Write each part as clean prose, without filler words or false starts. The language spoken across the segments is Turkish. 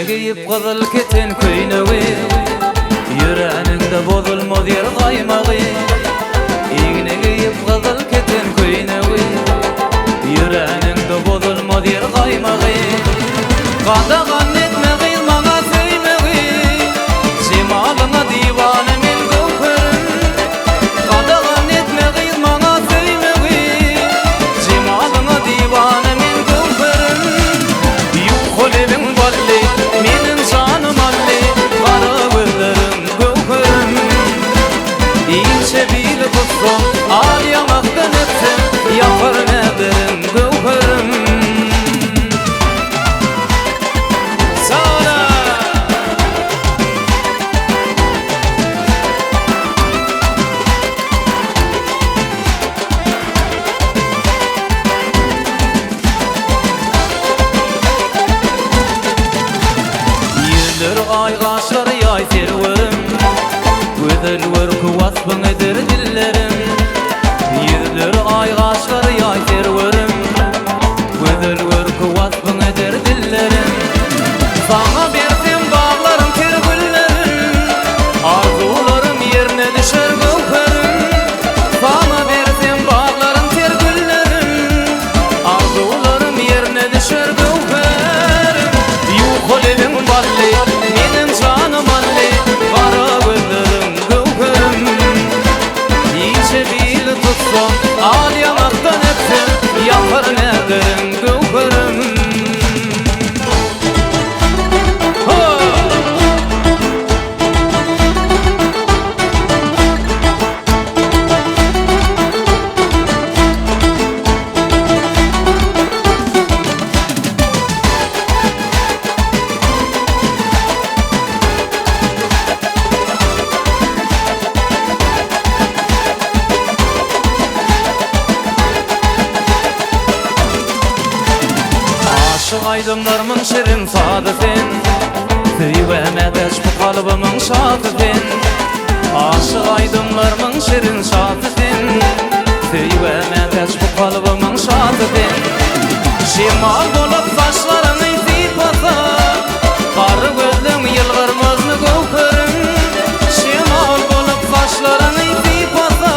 giyip kızıl keten köyneği, yüreğinde bozulmaz yer kaymağı. İğne giyip kızıl keten köyneği, yüreğinde bozulmaz yer kaymağı. Qadağan etme kıyılmana söymeği, cemalına divane men gövherim. Qadağan etme kıyılmana söymeği, cemalına divane men gövherim. Yukolevin balli, menin canım alli, kara gözlerim gövherim. İnce bil kutsun, al yanaktan öpsün, yapar nederim gövherim. Ay kaşlar yay serverim, gözler kuvasbın eder dillerim. Yüzler ay kaşlar yay serverim, gözler kuvasbın eder dillerim. Sana bersem bağlarım ter güllerim, arzularım yerine düşer gövherim. Sana bersem bağlarım ter güllerim, arzularım yerine düşer gövherim. Yukolevin balli, al yanaktan öpsün, yapar nederim gövherim. Aydınlarımın şirin sadı sen, Süyüveme deş bu kalbımın şadı sen. Aşık aydınlarımın şirin şadı sen, Süyüveme deş bu kalbımın şadı sen. Şimal bolup saçlarını izip asa, karı gözlüm yılgırmazlı gövherim. Şimal bolup saçlarını izip asa,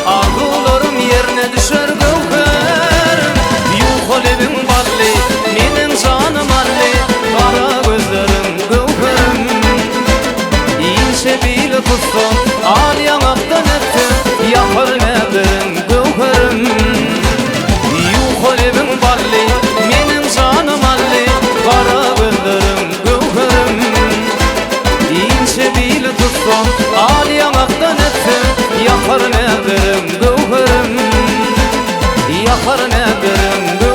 arzularım yerine düşer gövherim. Yukolevin balli, menin canım alli, kara gözlerim gövherim. İnce bil kutsun, al yanaktan öpsün, yapar nederim gövherim. Yukolevin balli, menin canım alli, kara gözlerim gövherim. İnce bil kutsun, al yanaktan öpsün, yapar nederim gövherim. Yapar nederim gövherim.